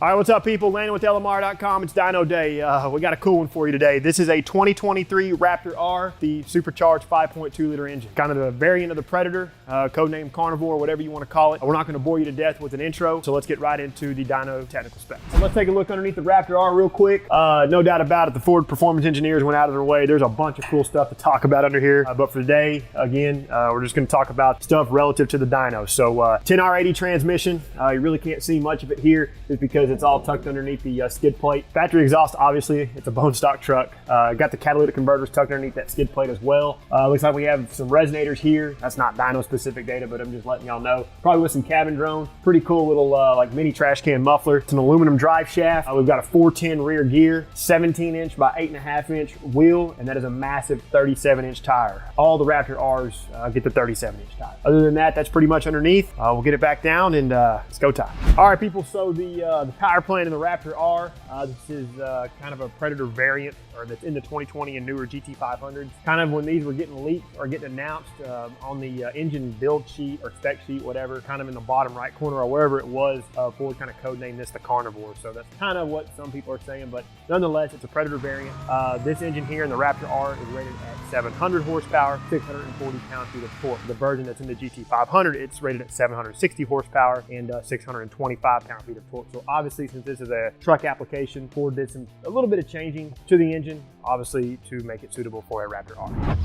All right, what's up, people? Landon with LMR.com. It's Dyno Day. We got a cool one for you today. This is a 2023 Raptor R, the supercharged 5.2 liter engine. Kind of the variant of the Predator, codename Carnivore, whatever you want to call it. We're not going to bore you to death with an intro, so let's get right into the dyno technical specs. So let's take a look underneath the Raptor R real quick. No doubt about it, the Ford performance engineers went out of their way. There's a bunch of cool stuff to talk about under here, but for today, again, we're just going to talk about stuff relative to the dyno. So 10R80 transmission, you really can't see much of it here just because it's all tucked underneath the skid plate. Factory exhaust, obviously, it's a bone stock truck. Got the catalytic converters tucked underneath that skid plate as well. Looks like we have some resonators here. That's not dyno specific data, but I'm just letting y'all know. Probably with some cabin drone. Pretty cool little like mini trash can muffler. It's an aluminum drive shaft. We've got a 410 rear gear, 17-inch by 8.5-inch wheel, and that is a massive 37-inch tire. All the Raptor Rs get the 37-inch tire. Other than that, that's pretty much underneath. We'll get it back down and it's go time. All right, people, so the power plant in the Raptor R, this is kind of a Predator variant, or that's in the 2020 and newer GT500s. Kind of when these were getting leaked or getting announced on the engine build sheet or spec sheet, whatever, kind of in the bottom right corner or wherever it was, Ford kind of codenamed this the Carnivore. So that's kind of what some people are saying, but nonetheless, it's a Predator variant. This engine here in the Raptor R is rated at 700 horsepower, 640 pound-feet of torque. The version that's in the GT500, it's rated at 760 horsepower and 625 pound-feet of torque. So obviously, since this is a truck application, Ford did a little bit of changing to the engine, obviously to make it suitable for a Raptor R.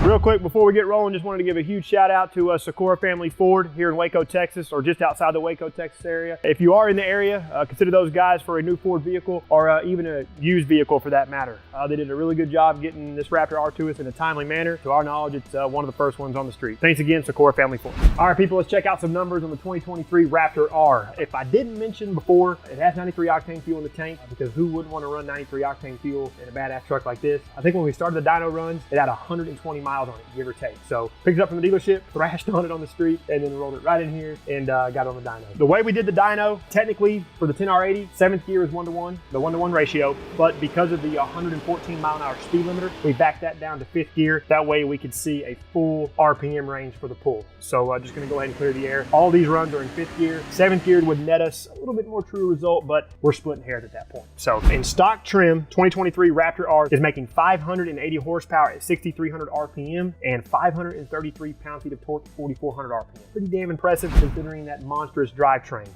Real quick, before we get rolling, just wanted to give a huge shout out to Socorro Family Ford here in Waco, Texas, or just outside the Waco, Texas area. If you are in the area, consider those guys for a new Ford vehicle or even a used vehicle for that matter. They did a really good job getting this Raptor R to us in a timely manner. To our knowledge, it's one of the first ones on the street. Thanks again, Socorro Family Ford. All right, people, let's check out some numbers on the 2023 Raptor R. If I didn't mention before, it has 93 octane fuel in the tank, because who wouldn't want to run 93 octane fuel in a badass truck like this? I think when we started the dyno runs, it had 120 miles on it, give or take. So picked it up from the dealership, thrashed on it on the street, and then rolled it right in here and got on the dyno. The way we did the dyno, technically for the 10R80, 7th gear is 1-to-1, the 1-to-1 ratio, but because of the 114 mile an hour speed limiter, we backed that down to 5th gear. That way we could see a full RPM range for the pull. So just gonna go ahead and clear the air. All these runs are in 5th gear. 7th gear would net us a little bit more true result, but we're splitting hairs at that point. So in stock trim, 2023 Raptor R is making 580 horsepower at 6,300 RPM and 533 pound-feet of torque at 4,400 RPM. Pretty damn impressive considering that monstrous drivetrain.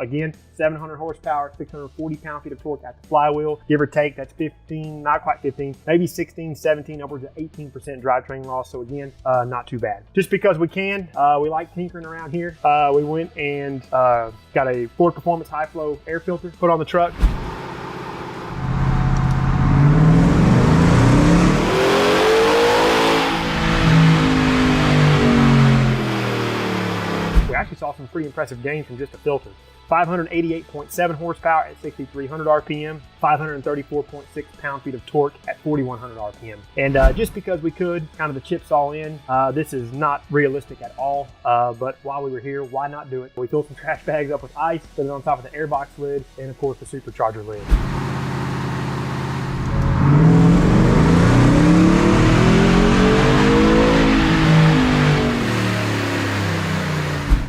Again, 700 horsepower, 640 pound-feet of torque at the flywheel. Give or take, that's 15, not quite 15, maybe 16, 17, upwards of 18% drivetrain loss. So again, not too bad. Just because we can, we like tinkering around here. We went and got a Ford Performance high flow air filter put on the truck. We actually saw some pretty impressive gains from just a filter. 588.7 horsepower at 6,300 RPM, 534.6 pound-feet of torque at 4,100 RPM. And just because we could, kind of the chips all in, this is not realistic at all, but while we were here, why not do it? We filled some trash bags up with ice, put it on top of the airbox lid, and of course the supercharger lid.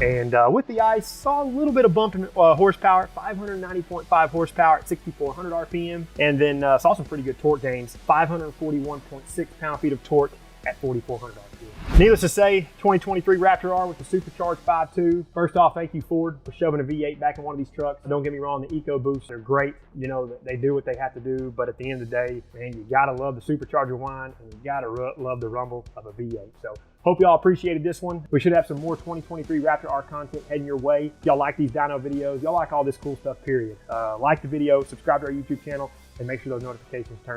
And with the ice, saw a little bit of bump in horsepower, 590.5 horsepower at 6,400 RPM, and then saw some pretty good torque gains, 541.6 pound-feet of torque at 4,400 RPM. Needless to say, 2023 Raptor R with the supercharged 5.2. First off, thank you Ford for shoving a V8 back in one of these trucks. Don't get me wrong, the EcoBoosts are great. You know, they do what they have to do, but at the end of the day, man, you gotta love the supercharger whine and you gotta love the rumble of a V8. So hope y'all appreciated this one. We should have some more 2023 Raptor R content heading your way. If y'all like these dyno videos, y'all like all this cool stuff, period. Like the video, subscribe to our YouTube channel, and make sure those notifications turn